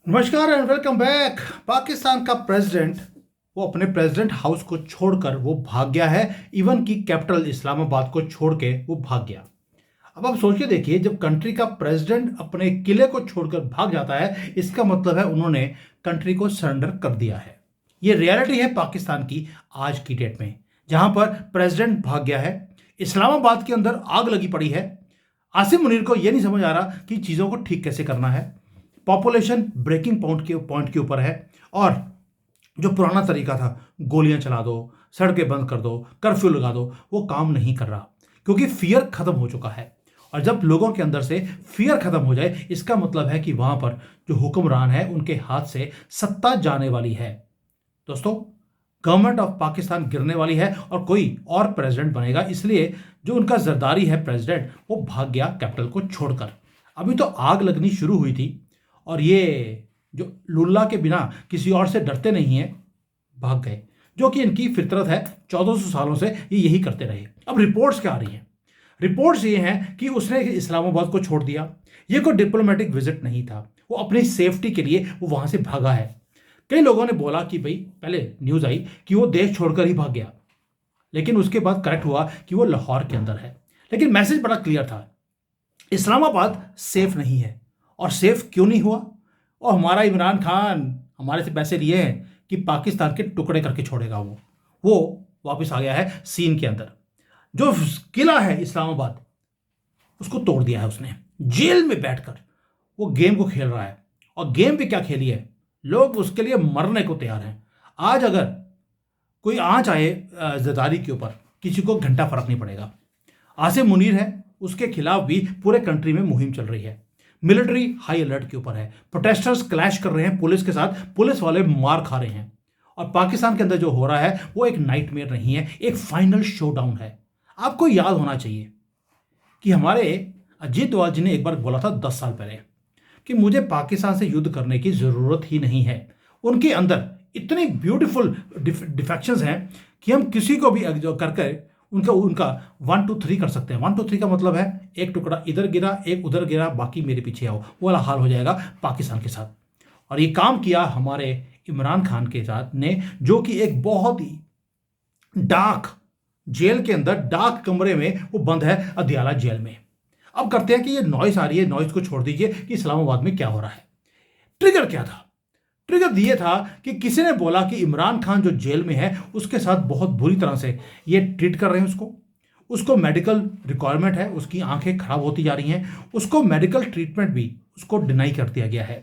नमस्कार and welcome back. Pakistan का president वो अपने प्रेसिडेंट हाउस को छोड़कर वो भाग गया है। इवन की कैपिटल इस्लामाबाद को छोड़ के वो भाग गया। अब आप सोच के देखिए, जब कंट्री का प्रेसिडेंट अपने किले को छोड़कर भाग जाता है, इसका मतलब है उन्होंने कंट्री को सरेंडर कर दिया है। ये रियलिटी है पाकिस्तान की आज की डेट में, जहां पर प्रेसिडेंट भाग गया है, इस्लामाबाद के अंदर आग लगी पड़ी है। आसिम मुनीर को यह नहीं समझ आ रहा कि चीज़ों को ठीक कैसे करना है। पॉपुलेशन ब्रेकिंग पॉइंट के ऊपर है। और जो पुराना तरीका था, गोलियां चला दो, सड़कें बंद कर दो, कर्फ्यू लगा दो, वो काम नहीं कर रहा, क्योंकि फियर खत्म हो चुका है। और जब लोगों के अंदर से फियर खत्म हो जाए, इसका मतलब है कि वहां पर जो हुक्मरान है उनके हाथ से सत्ता जाने वाली है। दोस्तों, गवर्नमेंट ऑफ पाकिस्तान गिरने वाली है और कोई और प्रेसिडेंट बनेगा। इसलिए जो उनका जरदारी है प्रेसिडेंट, वो भाग गया कैपिटल को छोड़कर। अभी तो आग लगनी शुरू हुई थी और ये जो लुल्ला के बिना किसी और से डरते नहीं है, भाग गए, जो कि इनकी फितरत है। 1400 सालों से ये यही करते रहे। अब रिपोर्ट्स क्या आ रही हैं? रिपोर्ट्स ये हैं कि उसने इस्लामाबाद को छोड़ दिया। ये कोई डिप्लोमेटिक विजिट नहीं था, वो अपनी सेफ्टी के लिए वो वहां से भागा है। कई लोगों ने बोला कि भाई, पहले न्यूज आई कि वो देश छोड़कर ही भाग गया, लेकिन उसके बाद करेक्ट हुआ कि वो लाहौर के अंदर है। लेकिन मैसेज बड़ा क्लियर था, इस्लामाबाद सेफ नहीं है। और सेफ क्यों नहीं हुआ? और हमारा इमरान खान हमारे से पैसे लिए हैं कि पाकिस्तान के टुकड़े करके छोड़ेगा। वो वापस आ गया है सीन के अंदर। जो किला है इस्लामाबाद, उसको तोड़ दिया है उसने। जेल में बैठकर वो गेम को खेल रहा है। और गेम भी क्या खेली है, लोग उसके लिए मरने को तैयार हैं। आज अगर कोई आंच आए जरदारी के ऊपर, किसी को घंटा फर्क नहीं पड़ेगा। आसिम मुनीर है, उसके खिलाफ भी पूरे कंट्री में मुहिम चल रही है। मिलिट्री हाई अलर्ट के ऊपर है। प्रोटेस्टर्स क्लैश कर रहे हैं पुलिस के साथ, पुलिस वाले मार खा रहे हैं। और पाकिस्तान के अंदर जो हो रहा है वो एक नाइटमेयर नहीं है, एक फाइनल शोडाउन है। आपको याद होना चाहिए कि हमारे अजीत डोभाल जी ने एक बार बोला था 10 साल पहले कि मुझे पाकिस्तान से युद्ध करने की जरूरत ही नहीं है। उनके अंदर इतनी ब्यूटीफुल डिफेक्शंस हैं कि हम किसी को भी जो करके उनका उनका 1 2 3 कर सकते हैं। 1 2 3 का मतलब है एक टुकड़ा इधर गिरा, एक उधर गिरा, बाकी मेरे पीछे आओ। वो वाला हाल हो जाएगा पाकिस्तान के साथ। और ये काम किया हमारे इमरान खान के साथ ने, जो कि एक बहुत ही डार्क जेल के अंदर, डार्क कमरे में वो बंद है, अदियाला जेल में। अब करते हैं कि ये नॉइस आ रही है, नॉइस को छोड़ दीजिए कि इस्लामाबाद में क्या हो रहा है। ट्रिगर क्या था? ट्रिगर ये था कि किसी ने बोला कि इमरान खान जो जेल में है उसके साथ बहुत बुरी तरह से ये ट्रीट कर रहे हैं उसको। उसको मेडिकल रिक्वायरमेंट है, उसकी आंखें खराब होती जा रही हैं, उसको मेडिकल ट्रीटमेंट भी उसको डिनाई कर दिया गया है।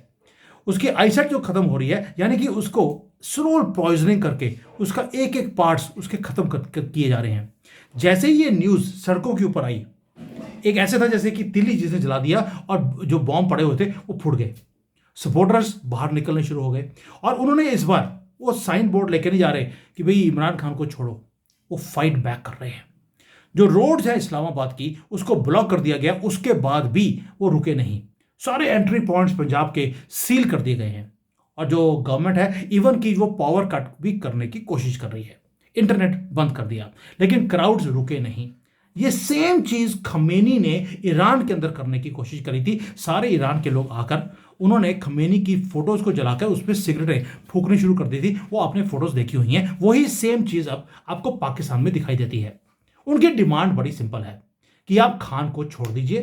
उसकी आईसाइट जो खत्म हो रही है, यानी कि उसको स्लो पॉइजनिंग करके उसका एक एक पार्ट्स उसके खत्म किए जा रहे हैं। जैसे ही ये न्यूज़ सड़कों के ऊपर आई, एक ऐसे था जैसे कि तिली जिसने जला दिया और जो बॉम्ब पड़े हुए थे वो फूट गए। सपोर्टर्स बाहर निकलने शुरू हो गए और उन्होंने इस बार वो साइन बोर्ड लेके नहीं जा रहे कि भाई इमरान खान को छोड़ो, वो फाइट बैक कर रहे हैं। जो रोड्स है इस्लामाबाद की, उसको ब्लॉक कर दिया गया। उसके बाद भी वो रुके नहीं। सारे एंट्री पॉइंट्स पंजाब के सील कर दिए गए हैं। और जो गवर्नमेंट है, इवन की वो पावर कट भी करने की कोशिश कर रही है। इंटरनेट बंद कर दिया, लेकिन क्राउड्स रुके नहीं। ये सेम चीज खमेनी ने ईरान के अंदर करने की कोशिश करी थी। सारे ईरान के लोग आकर उन्होंने खमेनी की फोटोज को जलाकर उस पर सिगरेटें फूकनी शुरू कर दी थी। वो आपने फोटोज देखी हुई हैं। वही सेम चीज अब आपको पाकिस्तान में दिखाई देती है। उनकी डिमांड बड़ी सिंपल है कि आप खान को छोड़ दीजिए,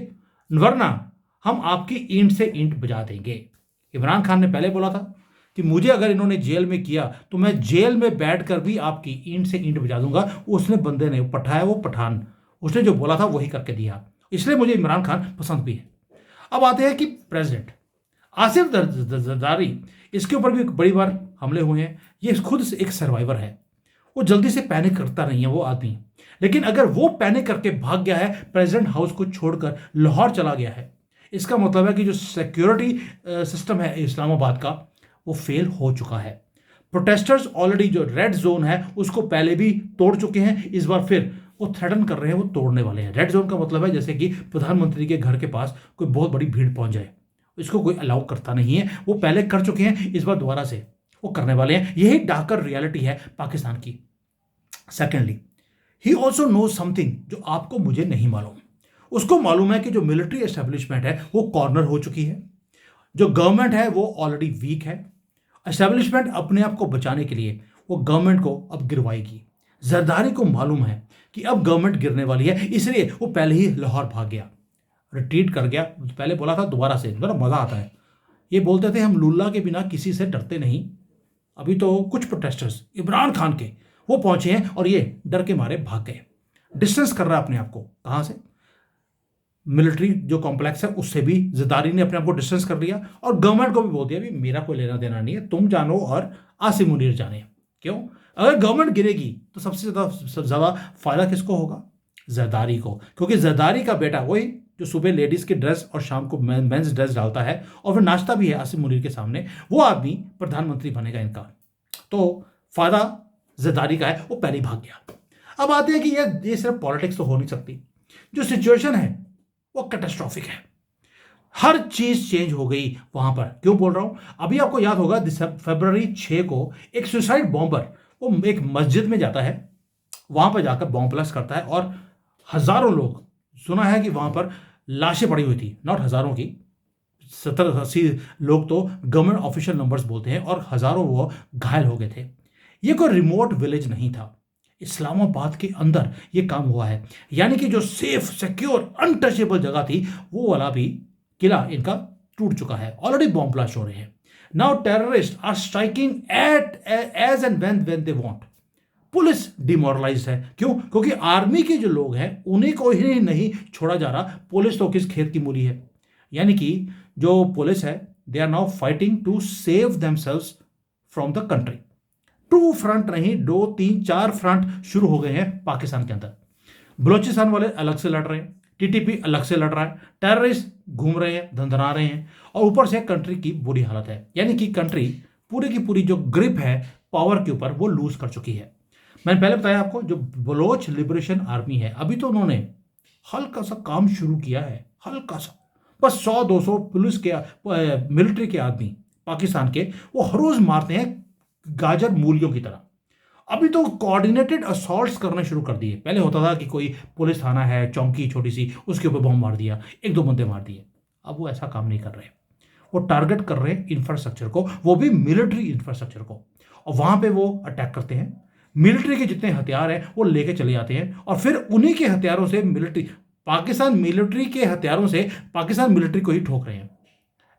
वरना हम आपकी ईंट से ईंट बजा देंगे। इमरान खान ने पहले बोला था कि मुझे अगर इन्होंने जेल में किया तो मैं जेल में बैठकर भी आपकी ईंट से ईंट बजा दूंगा। उसने बंदे ने पठाया, वो पठान, उसने जो बोला था वही करके दिया। इसलिए मुझे इमरान खान पसंद भी है। अब आते हैं कि प्रेसिडेंट आसिफ जरदारी, इसके ऊपर भी बड़ी बार हमले हुए हैं। ये खुद से एक सर्वाइवर है, वो जल्दी से पैनिक करता नहीं है वो आदमी। लेकिन अगर वो पैनिक करके भाग गया है, प्रेसिडेंट हाउस को छोड़कर लाहौर चला गया है, इसका मतलब है कि जो सिक्योरिटी सिस्टम है इस्लामाबाद का, वो फेल हो चुका है। प्रोटेस्टर्स ऑलरेडी जो रेड जोन है उसको पहले भी तोड़ चुके हैं। इस बार फिर वो थ्रेटन कर रहे हैं, वो तोड़ने वाले हैं। रेड जोन का मतलब है जैसे कि प्रधानमंत्री के घर के पास कोई बहुत बड़ी भीड़ पहुंच जाए, इसको कोई अलाउ करता नहीं है। वो पहले कर चुके हैं, इस बार दोबारा से वो करने वाले हैं। यही डार्कर रियलिटी है पाकिस्तान की। Secondly, he also know something जो आपको मुझे नहीं मालूम। उसको मालूम है कि जो मिलिट्री एस्टेब्लिशमेंट है वो कॉर्नर हो चुकी है। जो गवर्नमेंट है वो ऑलरेडी वीक है। एस्टेब्लिशमेंट अपने आप को बचाने के लिए वो गवर्नमेंट को अब गिरवाएगी। जरदारी को मालूम है कि अब गवर्नमेंट गिरने वाली है, इसलिए वो पहले ही लाहौर भाग गया, रिट्रीट कर गया। पहले बोला था दोबारा से, बड़ा मजा आता है। ये बोलते थे हम लुल्ला के बिना किसी से डरते नहीं। अभी तो कुछ प्रोटेस्टर्स इमरान खान के वो पहुंचे हैं और ये डर के मारे भाग गए। डिस्टेंस कर रहा है अपने आप को, कहां से? मिलिट्री जो कॉम्प्लेक्स है उससे भी जरदारी ने अपने आप को डिस्टेंस कर लिया और गवर्नमेंट को भी बोल दिया भी मेरा कोई लेना देना नहीं है, तुम जानो और आसिम मुनीर जाने। क्यों? अगर गवर्नमेंट गिरेगी तो सबसे ज्यादा फायदा किसको होगा? जरदारी को, क्योंकि जरदारी का बेटा वही जो सुबह लेडीज के ड्रेस और शाम को मेंस ड्रेस डालता है और फिर नाचता भी है आसिम मुनीर के सामने, वो आदमी प्रधानमंत्री बनेगा इनका। तो फायदा जरदारी का है, वो पहले ही भाग गया। अब आते हैं कि ये सिर्फ पॉलिटिक्स तो हो नहीं सकती, जो सिचुएशन है वो कैटास्ट्रॉफिक है। हर चीज चेंज हो गई वहां पर। क्यों बोल रहा हूं? अभी आपको याद होगा फरवरी 6 को एक सुसाइड बॉम्बर वो एक मस्जिद में जाता है, वहां पर जाकर बॉम्ब ब्लास्ट करता है और हजारों लोग, सुना है कि वहां पर लाशें पड़ी हुई थी, नॉट हजारों की, 70-80 लोग तो गवर्नमेंट ऑफिशियल नंबर्स बोलते हैं, और हजारों वो घायल हो गए थे। ये कोई रिमोट विलेज नहीं था, इस्लामाबाद के अंदर ये काम हुआ है। यानी कि जो सेफ, सिक्योर, अनटचेबल जगह थी वो वाला भी किला इनका टूट चुका है। ऑलरेडी बॉम्ब ब्लास्ट हो रहे हैं। Now terrorists are striking at as and when they want. Police demoralize है। क्यों? क्योंकि आर्मी के जो लोग हैं उन्हीं को ही नहीं छोड़ा जा रहा। पुलिस तो किस खेत की मूली है। यानी कि जो पुलिस है they are now fighting to save themselves from the country. 2 front नहीं, 2, 3, 4 फ्रंट शुरू हो गए हैं पाकिस्तान के अंदर। बलोचिस्तान वाले अलग से लड़ रहे हैं, टीटीपी अलग से लड़ रहा है, टेररिस्ट घूम रहे हैं, धंधना रहे हैं, और ऊपर से कंट्री की बुरी हालत है। यानी कि कंट्री पूरी की पूरी जो ग्रिप है पावर के ऊपर वो लूज कर चुकी है। मैंने पहले बताया आपको जो बलोच लिबरेशन आर्मी है, अभी तो उन्होंने हल्का सा काम शुरू किया है, हल्का सा, बस 100-200 पुलिस के मिलिट्री के आदमी पाकिस्तान के वो हर रोज मारते हैं गाजर मूलियों की तरह। अभी तो कोऑर्डिनेटेड असॉल्ट्स करने शुरू कर दिए। पहले होता था कि कोई पुलिस थाना है, चौकी छोटी सी, उसके ऊपर बम मार दिया, 1-2 बंदे मार दिए। अब वो ऐसा काम नहीं कर रहे, वो टारगेट कर रहे हैं इंफ्रास्ट्रक्चर को, वो भी मिलिट्री इंफ्रास्ट्रक्चर को, और वहां पे वो अटैक करते हैं। मिलिट्री के जितने हथियार हैं वो लेके चले जाते हैं और फिर उन्हीं के हथियारों से पाकिस्तान मिलिट्री के हथियारों से पाकिस्तान मिलिट्री को ही ठोक रहे हैं।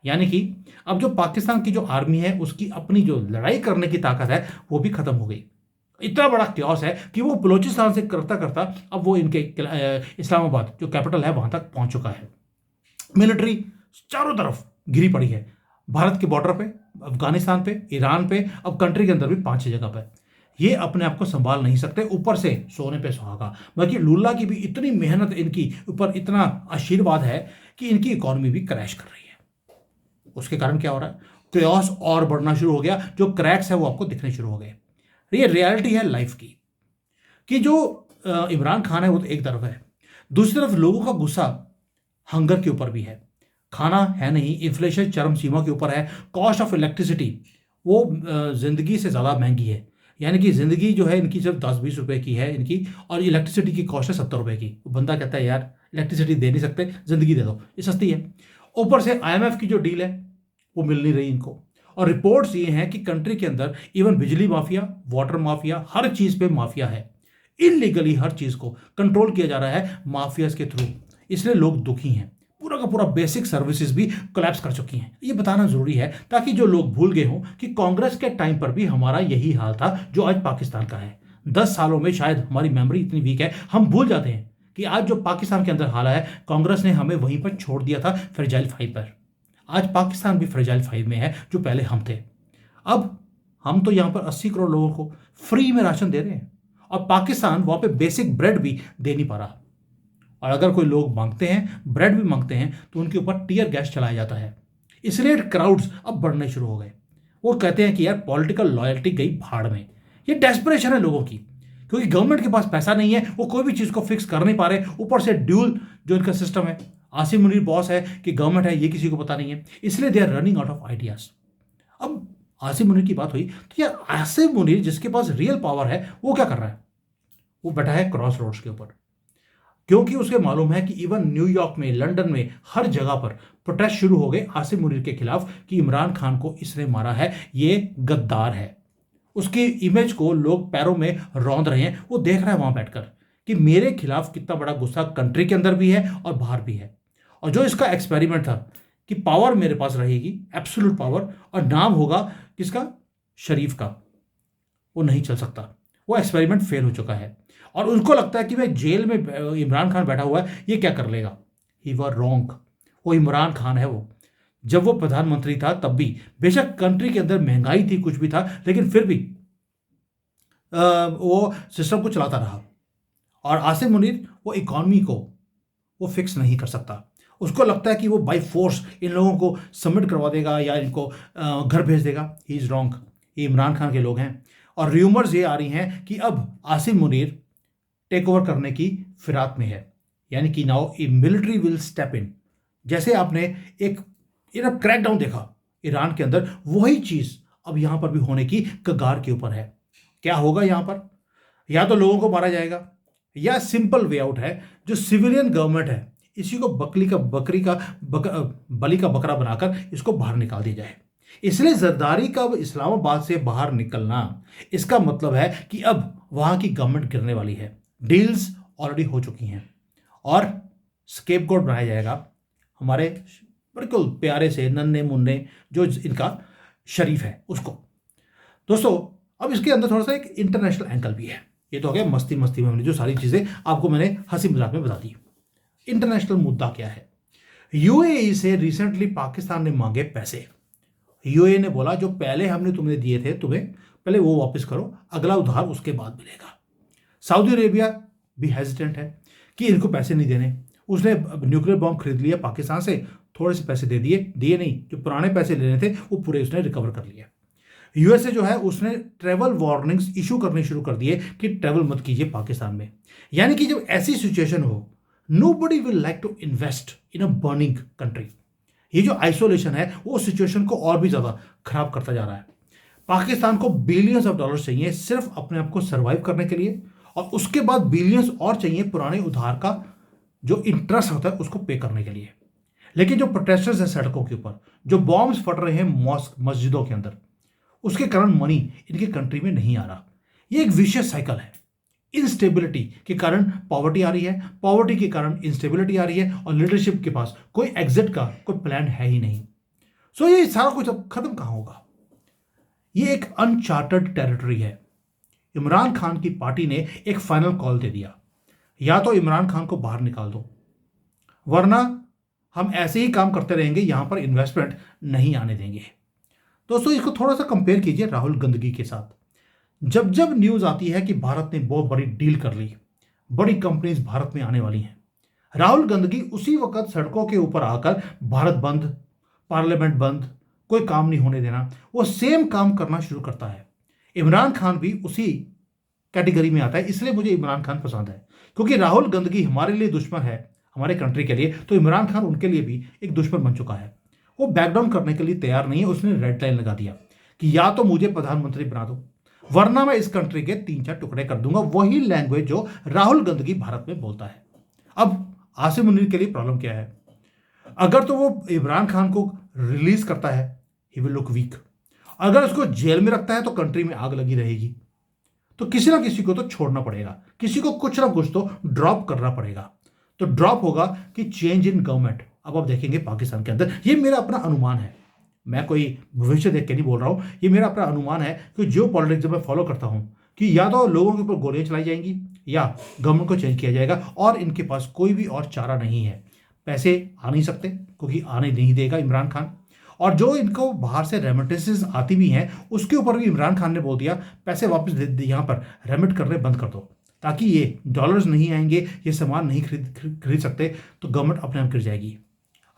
यानी कि अब जो पाकिस्तान की जो आर्मी है उसकी अपनी जो लड़ाई करने की ताकत है वो भी खत्म हो गई। इतना बड़ा क्योस है कि वो बलोचिस्तान से करता करता अब वो इनके इस्लामाबाद जो कैपिटल है वहां तक पहुंच चुका है। मिलिट्री चारों तरफ घिरी पड़ी है, भारत के बॉर्डर पे, अफगानिस्तान पे, ईरान पे, अब कंट्री के अंदर भी 5-6 जगह पे। ये अपने आप को संभाल नहीं सकते, ऊपर से सोने पे सुहागा। बाकी लुल्ला की भी इतनी मेहनत, इनकी ऊपर इतना आशीर्वाद है कि इनकी इकोनॉमी भी क्रैश कर रही है। उसके कारण क्या हो रहा है? क्योस और बढ़ना शुरू हो गया, जो क्रैक्स है वो आपको दिखने शुरू हो गए। ये रियलिटी है लाइफ की, कि जो इमरान खान है वो तो एक तरफ है, दूसरी तरफ लोगों का गुस्सा हंगर के ऊपर भी है। खाना है नहीं, इन्फ्लेशन चरम सीमा के ऊपर है, कॉस्ट ऑफ इलेक्ट्रिसिटी वो जिंदगी से ज़्यादा महंगी है। यानी कि ज़िंदगी जो है इनकी सिर्फ 10-20 रुपए की है इनकी, और इलेक्ट्रिसिटी की कॉस्ट है 70 रुपए की। बंदा कहता है यार इलेक्ट्रिसिटी दे नहीं सकते, ज़िंदगी दे दो, ये सस्ती है। ऊपर से IMF की जो डील है वो मिल नहीं रही इनको, और रिपोर्ट्स ये हैं कि कंट्री के अंदर इवन बिजली माफिया, वाटर माफिया, हर चीज़ पे माफिया है। इनलीगली हर चीज़ को कंट्रोल किया जा रहा है माफियाज के थ्रू, इसलिए लोग दुखी हैं। पूरा का पूरा बेसिक सर्विसेज भी कोलैप्स कर चुकी हैं। ये बताना जरूरी है ताकि जो लोग भूल गए हों कि कांग्रेस के टाइम पर भी हमारा यही हाल था जो आज पाकिस्तान का है। 10 सालों में शायद हमारी मेमोरी इतनी वीक है, हम भूल जाते हैं कि आज जो पाकिस्तान के अंदर हाल है, कांग्रेस ने हमें वहीं पर छोड़ दिया था फ्रेजाइल 5 पर। आज पाकिस्तान भी फ्रेजाइल 5 में है जो पहले हम थे। अब हम तो यहां पर 80 करोड़ लोगों को फ्री में राशन दे रहे हैं, और पाकिस्तान वहां पे बेसिक ब्रेड भी दे नहीं पा रहा। और अगर कोई लोग मांगते हैं, ब्रेड भी मांगते हैं, तो उनके ऊपर टीयर गैस चलाया जाता है। इसलिए क्राउड्स अब बढ़ने शुरू हो गए। वो कहते हैं कि यार पॉलिटिकल लॉयल्टी गई भाड़ में। ये डेस्परेशन है लोगों की, क्योंकि गवर्नमेंट के पास पैसा नहीं है, वो कोई भी चीज़ को फिक्स कर नहीं पा रहे। ऊपर से ड्यूल जो इनका सिस्टम है, आसिम मुनीर बॉस है कि गवर्नमेंट है, ये किसी को पता नहीं है, इसलिए they are running out of ideas. अब आसिम मुनीर की बात हुई तो यार आसिम मुनीर जिसके पास रियल पावर है वो क्या कर रहा है? वो बैठा है क्रॉस रोड्स के ऊपर। क्योंकि उसे मालूम है कि इवन न्यूयॉर्क में, लंदन में, हर जगह पर प्रोटेस्ट शुरू हो गए आसिम मुनीर के खिलाफ कि इमरान खान को इसने मारा है, ये गद्दार है। उसकी इमेज को लोग पैरों में रौंद रहे हैं। वो देख रहा है वहां बैठकर कि मेरे खिलाफ कितना बड़ा गुस्सा कंट्री के अंदर भी है और बाहर भी है। और जो इसका एक्सपेरिमेंट था कि पावर मेरे पास रहेगी, एब्सोल्यूट पावर, और नाम होगा किसका, शरीफ का, वो नहीं चल सकता। वो एक्सपेरिमेंट फेल हो चुका है और उनको लगता है कि भाई जेल में इमरान खान बैठा हुआ है, ये क्या कर लेगा। ही वर रॉन्ग। वो इमरान खान है। वो जब वो प्रधानमंत्री था तब भी बेशक कंट्री के अंदर महंगाई थी, कुछ भी था, लेकिन फिर भी वो सिस्टम को चलाता रहा। और आसिम मुनीर वो इकॉनमी को वो फिक्स नहीं कर सकता। उसको लगता है कि वो बाय फोर्स इन लोगों को सबमिट करवा देगा या इनको घर भेज देगा। He is wrong. ये इमरान खान के लोग हैं। और र्यूमर्स ये आ रही हैं कि अब आसिम मुनीर टेक ओवर करने की फिराक में है, यानी कि now A military will step in. जैसे आपने एक क्रैकडाउन देखा ईरान के अंदर, वही चीज अब यहां पर भी होने की कगार के ऊपर है। क्या होगा यहां पर, या तो लोगों को मारा जाएगा, या सिंपल वे आउट है जो सिविलियन गवर्नमेंट है इसी को बलि का बकरा बनाकर इसको बाहर निकाल दिया जाए। इसलिए जरदारी का इस्लामाबाद से बाहर निकलना, इसका मतलब है कि अब वहां की गवर्नमेंट गिरने वाली है। डील्स ऑलरेडी हो चुकी हैं और स्केपगोट बनाया जाएगा हमारे बिल्कुल प्यारे से नन्हे मुन्ने जो इनका शरीफ है उसको। दोस्तों अब इसके अंदर थोड़ा सा एक इंटरनेशनल एंगल भी है। ये तो हो गया मस्ती मस्ती में हमने जो सारी चीजें आपको मैंने हंसी मजाक में बता दी। इंटरनेशनल मुद्दा क्या है। यूएई से रिसेंटली पाकिस्तान ने मांगे पैसे। यूएई ने बोला जो पहले हमने तुमने दिए थे तुम्हें पहले वो वापस करो, अगला उधार उसके बाद मिलेगा। सऊदी अरेबिया भी हेजिटेंट है कि इनको पैसे नहीं देने। उसने न्यूक्लियर बॉम्ब खरीद लिया पाकिस्तान से, थोड़े से पैसे दे दिए नहीं, जो पुराने पैसे लेने थे वो पूरे उसने रिकवर कर लिया। यूएसए जो है उसने ट्रैवल वार्निंग्स इशू करने शुरू कर दिए कि ट्रैवल मत कीजिए पाकिस्तान में। यानी कि जब ऐसी सिचुएशन हो, nobody will like to invest in a burning country. ये जो आइसोलेशन है वो सिचुएशन को और भी ज्यादा खराब करता जा रहा है। पाकिस्तान को बिलियंस ऑफ डॉलर चाहिए सिर्फ अपने आप को सर्वाइव करने के लिए, और उसके बाद बिलियंस और चाहिए पुराने उधार का जो इंटरेस्ट होता है उसको पे करने के लिए। लेकिन जो प्रोटेस्टर्स हैं सड़कों के ऊपर, जो बॉम्ब्स फट रहे हैं मॉस्क मस्जिदों के अंदर, उसके कारण मनी इनके कंट्री में नहीं आ रहा। ये एक विशियस साइकिल है। इंस्टेबिलिटी के कारण पॉवर्टी आ रही है, पॉवर्टी के कारण इंस्टेबिलिटी आ रही है, और लीडरशिप के पास कोई एग्जिट का कोई प्लान है ही नहीं। सो ये सारा कुछ अब खत्म कहां होगा। ये एक अनचार्टर्ड टेरिटरी है। इमरान खान की पार्टी ने एक फाइनल कॉल दे दिया, या तो इमरान खान को बाहर निकाल दो, वरना हम ऐसे ही काम करते रहेंगे, यहां पर इन्वेस्टमेंट नहीं आने देंगे। दोस्तों इसको थोड़ा सा कंपेयर कीजिए राहुल गांधी के साथ। जब जब न्यूज आती है कि भारत ने बहुत बड़ी डील कर ली, बड़ी कंपनीज भारत में आने वाली हैं, राहुल गांधी उसी वक्त सड़कों के ऊपर आकर भारत बंद, पार्लियामेंट बंद, कोई काम नहीं होने देना, वो सेम काम करना शुरू करता है। इमरान खान भी उसी कैटेगरी में आता है। इसलिए मुझे इमरान खान पसंद है, क्योंकि राहुल गांधी हमारे लिए दुश्मन है, हमारे कंट्री के लिए, तो इमरान खान उनके लिए भी एक दुश्मन बन चुका है। वो बैकडाउन करने के लिए तैयार नहीं है। उसने रेड लाइन लगा दिया कि या तो मुझे प्रधानमंत्री बना दो, वरना मैं इस कंट्री के 3-4 टुकड़े कर दूंगा। वही लैंग्वेज जो राहुल गांधी भारत में बोलता है। अब आसिम मुनीर के लिए प्रॉब्लम क्या है, अगर तो वो इमरान खान को रिलीज करता है, ही विल लुक वीक। अगर उसको जेल में रखता है तो कंट्री में आग लगी रहेगी। तो किसी ना किसी को तो छोड़ना पड़ेगा, किसी को कुछ ना कुछ तो ड्रॉप करना पड़ेगा। तो ड्रॉप होगा कि चेंज इन गवर्नमेंट। अब आप देखेंगे पाकिस्तान के अंदर, ये मेरा अपना अनुमान है, मैं कोई भविष्य देख के नहीं बोल रहा हूं, ये मेरा अपना अनुमान है कि जो पॉलिटिक्स मैं फॉलो करता हूं कि या तो लोगों के ऊपर गोलियां चलाई जाएंगी या गवर्नमेंट को चेंज किया जाएगा, और इनके पास कोई भी और चारा नहीं है। पैसे आ नहीं सकते क्योंकि आने नहीं देगा इमरान खान, और जो इनको बाहर से रेमिटेंसेस आती भी हैं उसके ऊपर भी इमरान खान ने बोल दिया पैसे वापस यहाँ पर रेमिट करने बंद कर दो, ताकि ये डॉलर्स नहीं आएंगे, ये सामान नहीं खरीद सकते, तो गवर्नमेंट अपने आप गिर जाएगी।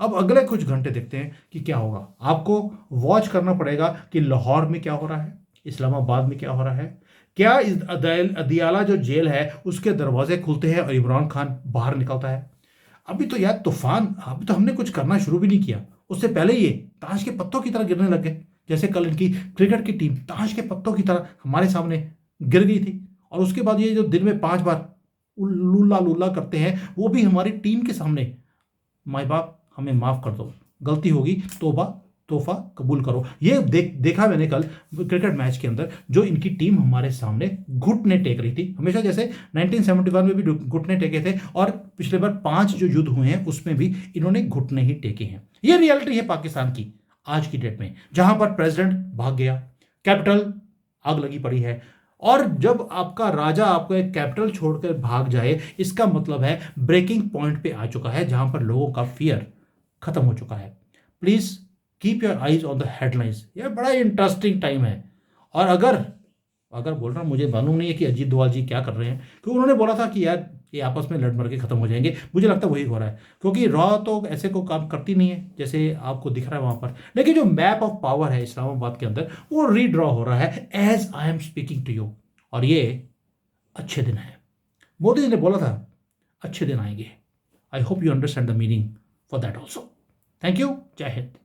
अब अगले कुछ घंटे देखते हैं कि क्या होगा। आपको वॉच करना पड़ेगा कि लाहौर में क्या हो रहा है, इस्लामाबाद में क्या हो रहा है, क्या अदियाला जो जेल है उसके दरवाजे खुलते हैं और इमरान खान बाहर निकलता है। अभी तो यार तूफान, अभी तो हमने कुछ करना शुरू भी नहीं किया, उससे पहले ये ताश के पत्तों की तरह गिरने लग गए। जैसे कल इनकी क्रिकेट की टीम ताश के पत्तों की तरह हमारे सामने गिर गई थी, और उसके बाद ये जो दिन में 5 बार लूला लूला करते हैं, वो भी हमारी टीम के सामने। माई बाप हमें माफ़ कर दो, गलती होगी, तोबा तोहफा कबूल करो। ये देखा मैंने कल क्रिकेट मैच के अंदर, जो इनकी टीम हमारे सामने घुटने टेक रही थी। हमेशा जैसे 1971 में भी घुटने टेके थे, और पिछले बार 5 जो युद्ध हुए हैं उसमें भी इन्होंने घुटने ही टेके हैं। ये रियलिटी है पाकिस्तान की आज की डेट में, जहां पर प्रेसिडेंट भाग गया, कैपिटल आग लगी पड़ी है। और जब आपका राजा आपको एक कैपिटल छोड़कर भाग जाए, इसका मतलब है ब्रेकिंग पॉइंट पे आ चुका है, जहां पर लोगों का फियर खत्म हो चुका है। Please keep your eyes on the headlines. यह बड़ा इंटरेस्टिंग टाइम है। और अगर अगर बोल रहा हूं, मुझे मालूम नहीं है कि अजीत दोभाल जी क्या कर रहे हैं, क्योंकि उन्होंने बोला था कि यार ये आपस में लड़ मर के खत्म हो जाएंगे। मुझे लगता है वही हो रहा है, क्योंकि रॉ तो ऐसे को काम करती नहीं है जैसे आपको दिख रहा है वहां पर, लेकिन जो मैप ऑफ पावर है इस्लामाबाद के अंदर, वो रीड्रॉ हो रहा है as I am speaking to you. और ये अच्छे दिन है। मोदी जी ने बोला था अच्छे दिन आएंगे। I hope you understand the meaning for that also. Thank you. जय हिंद।